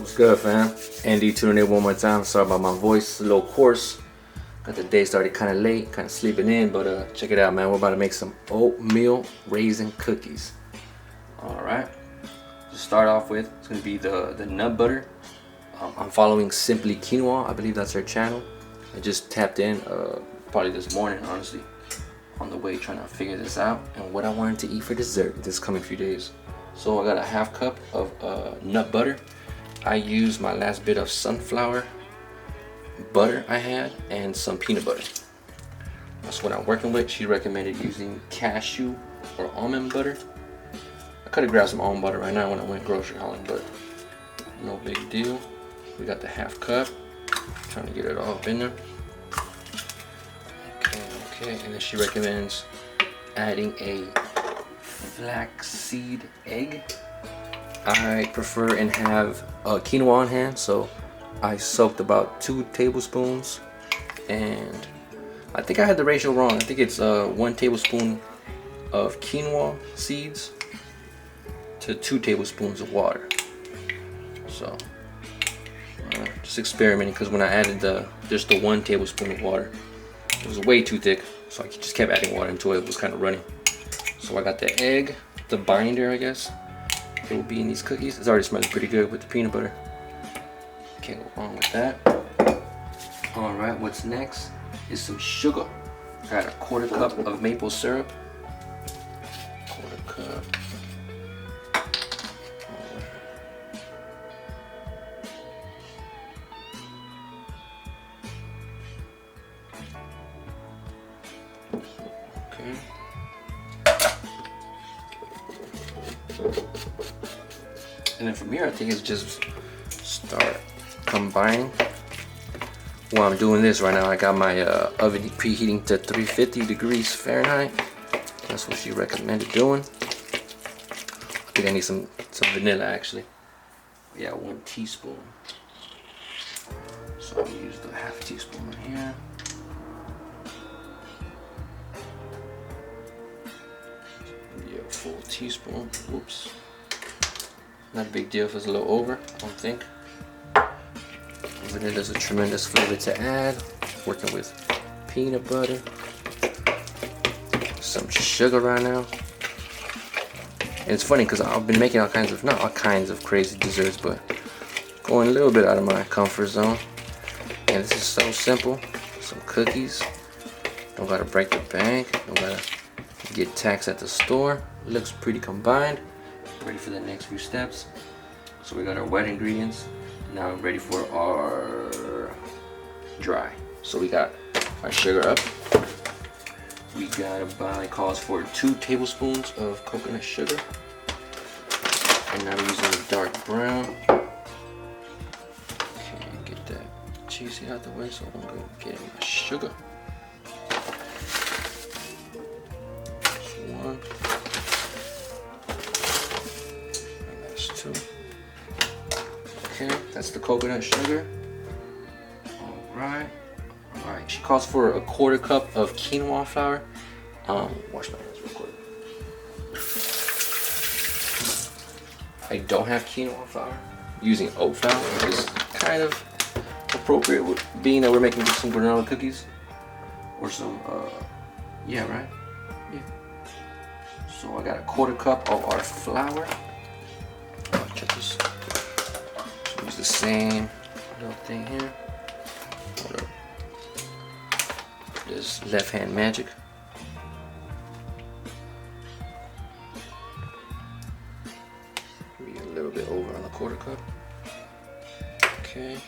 What's good, fam? Andy tuning in one more time. Sorry about my voice, a little hoarse. Got the day started kind of late, kind of sleeping in, but check it out, man. We're about to make some oatmeal raisin cookies. All right. To start off with, it's gonna be the nut butter. I'm following Simply Quinoa. I believe that's her channel. I just tapped in probably this morning, honestly, on the way trying to figure this out and what I wanted to eat for dessert this coming few days. So I got a half cup of nut butter. I used my last bit of sunflower butter I had and some peanut butter. That's what I'm working with. She recommended using cashew or almond butter. I could have grabbed some almond butter right now when I went grocery hauling, but no big deal. We got the half cup. Trying to get it all up in there. Okay, and then she recommends adding a flaxseed egg. I prefer and have quinoa on hand, so I soaked about 2 tablespoons, and I think I had the ratio wrong. I think it's 1 tablespoon of quinoa seeds to 2 tablespoons of water. So just experimenting, because when I added just the 1 tablespoon of water, it was way too thick, so I just kept adding water until it was kind of running. So I got the egg, the binder, I guess it will be in these cookies. It's already smelling pretty good with the peanut butter. Can't go wrong with that. All right, what's next is some sugar. I got a 1/4 cup of maple syrup. 1/4 cup. Okay. And then from here, I think it's just start combining. While I'm doing this right now, I got my oven preheating to 350 degrees Fahrenheit. That's what she recommended doing. I think I need some vanilla, actually. Yeah, 1 teaspoon. So I'll use the half teaspoon right here. Yeah, 1 teaspoon. Whoops. Not a big deal if it's a little over, I don't think. Vanilla's a tremendous flavor to add. Working with peanut butter, some sugar right now. And it's funny because I've been making not all kinds of crazy desserts, but going a little bit out of my comfort zone. And this is so simple. Some cookies. Don't gotta break the bank. Don't gotta get taxed at the store. Looks pretty combined. Ready for the next few steps. So we got our wet ingredients. Now I'm ready for our dry. So we got our sugar up. We got about, it calls for 2 tablespoons of coconut sugar. And now we're using the dark brown. Okay, get that cheesy out the way so I don't go getting my sugar. That's 1. Okay, that's the coconut sugar. Alright. Alright, she calls for a 1/4 cup of quinoa flour. Wash my hands real quick. I don't have quinoa flour. I'm using oat flour, which is kind of appropriate, with being that we're making some granola cookies. Or some, yeah, right? Yeah. So I got a 1/4 cup of our flour. Check this. Use the same little thing here. Hold up. This left hand magic. Maybe a little bit over on the 1/4 cup. Okay,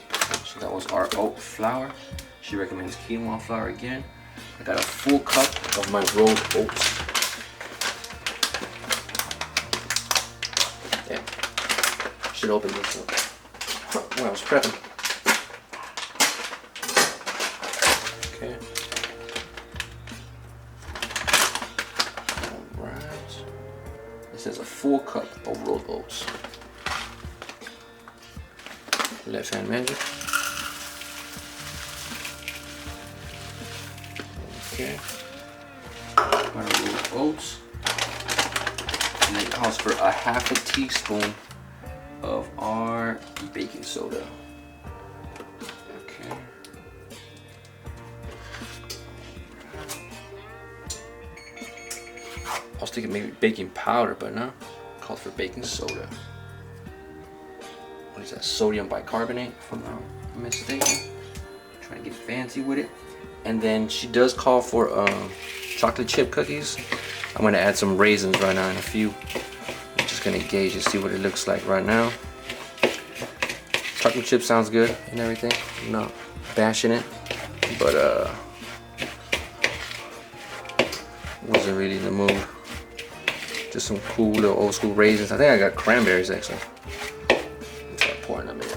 so that was our oat flour. She recommends quinoa flour again. I got a full cup of my rolled oats. Yeah, should open this up when I was prepping. Okay. Alright. This is a full cup of rolled oats. Left hand magic. Okay. My rolled oats. And it calls for a 1/2 teaspoon of our baking soda. Okay. I was thinking maybe baking powder, but no. Called for baking soda. What is that? Sodium bicarbonate, if I'm not mistaken. Trying to get fancy with it. And then she does call for chocolate chip cookies. I'm gonna add some raisins right now in a few. I'm just gonna gauge and see what it looks like right now. Chocolate chip sounds good and everything. I'm not bashing it, but wasn't really in the mood. Just some cool little old school raisins. I think I got cranberries actually. Start pouring them in.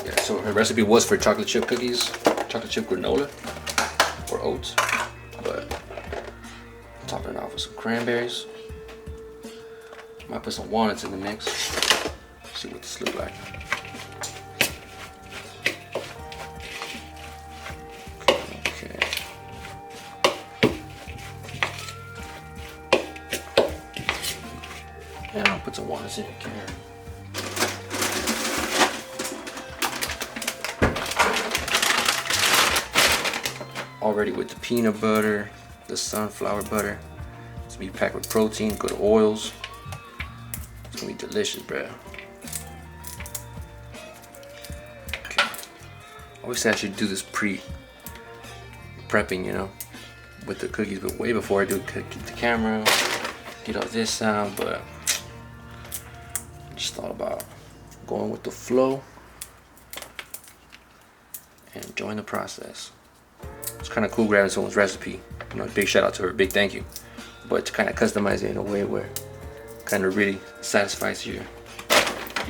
Yeah, so her recipe was for chocolate chip cookies, chocolate chip granola, or oats. But topping it off with some cranberries. Might put some walnuts in the mix. See what this looks like. Okay. And I'll put some walnuts in here. Already with the peanut butter, the sunflower butter. It's gonna be packed with protein, good oils. It's gonna be delicious, bro. Okay. I always say I should do this prepping, you know, with the cookies, but way before I do get the camera, get all this out, but I just thought about going with the flow and enjoying the process. It's kind of cool grabbing someone's recipe. You know, big shout out to her, big thank you. But to kind of customize it in a way where kind of really satisfies your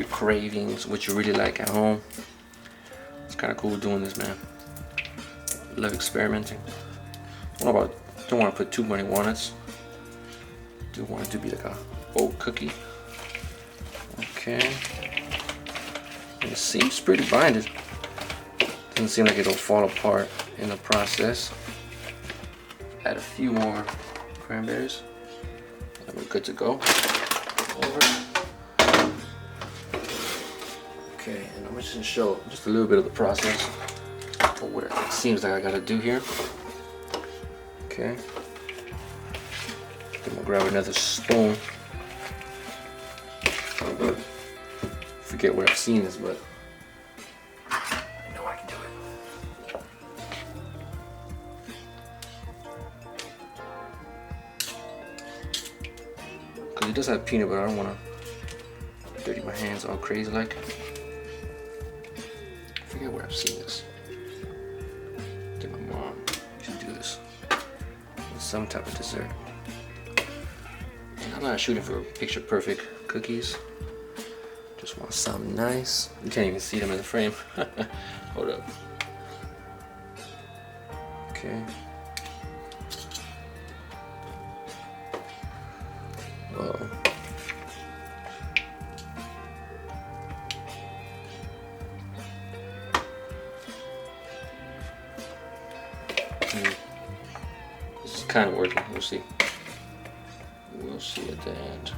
cravings, what you really like at home. It's kind of cool doing this, man. Love experimenting. Don't want to put too many walnuts. Do want it to be like a oat cookie. Okay. And it seems pretty binded. Doesn't seem like it'll fall apart in the process. Add a few more cranberries and we're good to go. Over. Okay, and I'm just gonna show just a little bit of the process or what it seems like I gotta do here. Okay. I'm gonna grab another spoon. Forget where I've seen this, but I know I can do it. Because it does have peanut butter. I don't want to dirty my hands all crazy like. I forget where I've seen this. I think my mom used to do this with some type of dessert. And I'm not shooting for picture perfect cookies. Just want something nice. You can't even see them in the frame. Hold up. Okay. Whoa. This is kind of working. We'll see. We'll see at the end.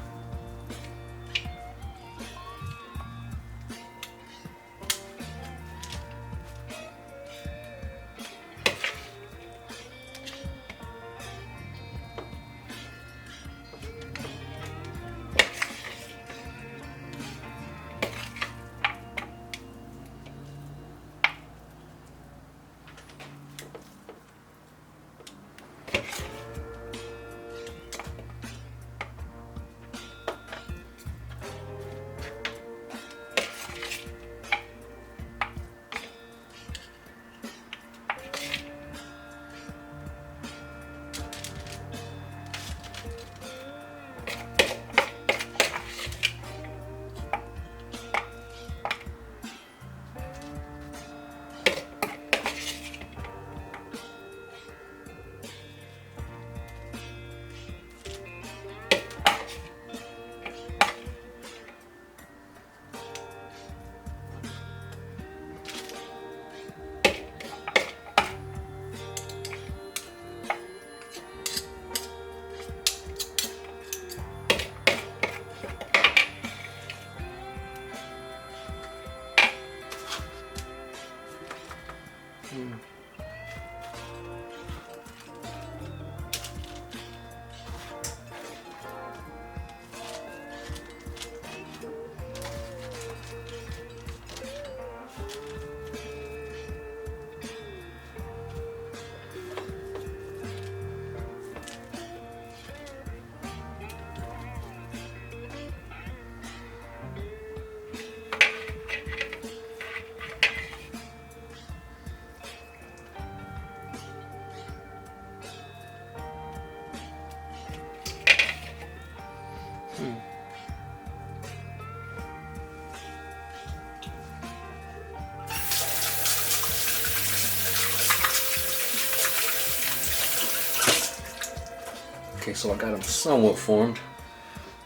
Okay, so I got them somewhat formed.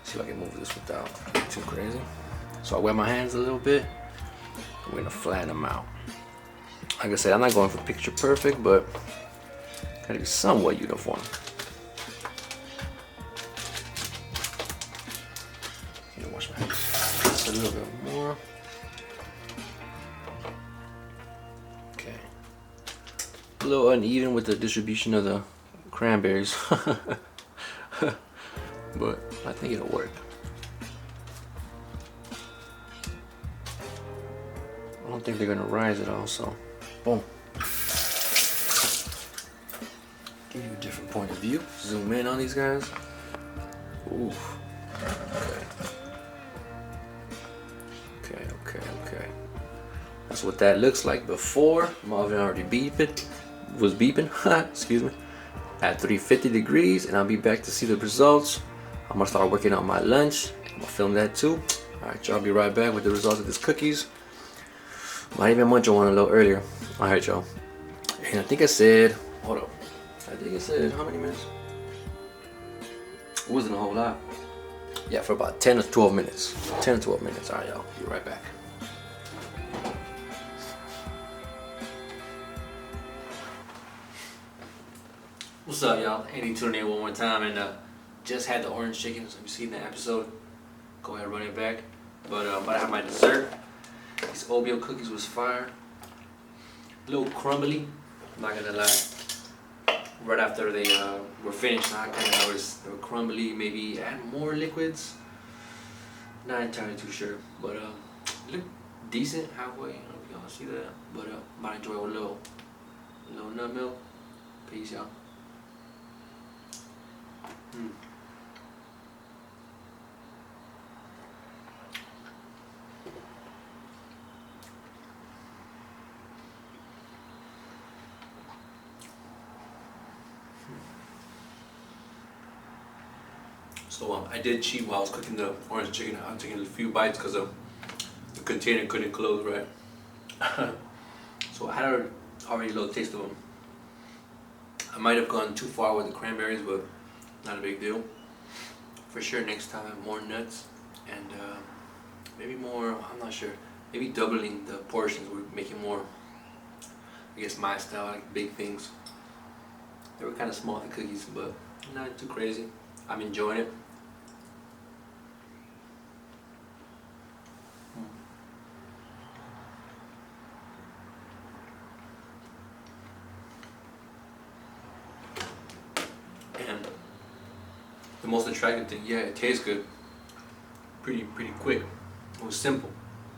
See if I can move this without getting too crazy. So I wet my hands a little bit. We're gonna flatten them out. Like I said, I'm not going for picture perfect, but gotta be somewhat uniform. Wash my hands just a little bit more. Okay. A little uneven with the distribution of the cranberries, but I think it'll work. I don't think they're gonna rise at all, so boom. Give you a different point of view. Zoom in on these guys. Ooh. Okay. That's what that looks like before. My oven already was beeping, excuse me, at 350 degrees, and I'll be back to see the results. I'm gonna start working on my lunch. I'm gonna film that too. Alright, y'all, be right back with the results of these cookies. Might even munch on one a little earlier. Alright, y'all. And I think I said, hold up. I think I said how many minutes? It wasn't a whole lot. Yeah, for about 10 or 12 minutes. 10 or 12 minutes. Alright, y'all. Be right back. What's up, y'all? Andy tuning in one more time, and just had the orange chicken, so if you seen that episode, go ahead and run it back. But I have my dessert. These oatmeal cookies was fire. A little crumbly, I'm not gonna lie. Right after they were finished, I kind of noticed they were crumbly.Maybe add more liquids. Not entirely too sure, but look decent halfway. I don't know if y'all see that, but might enjoy a little nut milk. Peace, y'all. So I did cheat while I was cooking the orange chicken. I'm taking a few bites because the container couldn't close right. So I had already a little taste of them. I might have gone too far with the cranberries, but not a big deal. For sure next time more nuts and maybe more, I'm not sure, maybe doubling the portions. We're making more, I guess my style, like big things. They were kind of small, the cookies, but not too crazy. I'm enjoying it. And the most attractive thing, yeah, it tastes good. Pretty quick. It was simple.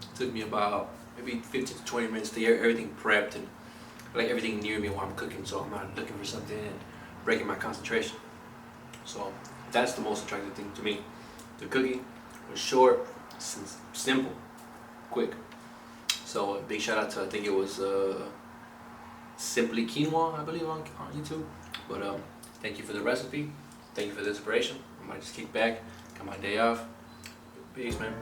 It took me about maybe 15 to 20 minutes to get everything prepped and like everything near me while I'm cooking, so I'm not looking for something and breaking my concentration. So that's the most attractive thing to me. The cookie was short, simple, quick. So a big shout out to, I think it was Simply Quinoa, I believe, on YouTube. But thank you for the recipe. Thank you for the inspiration. I might just kick back, got my day off. Peace, man.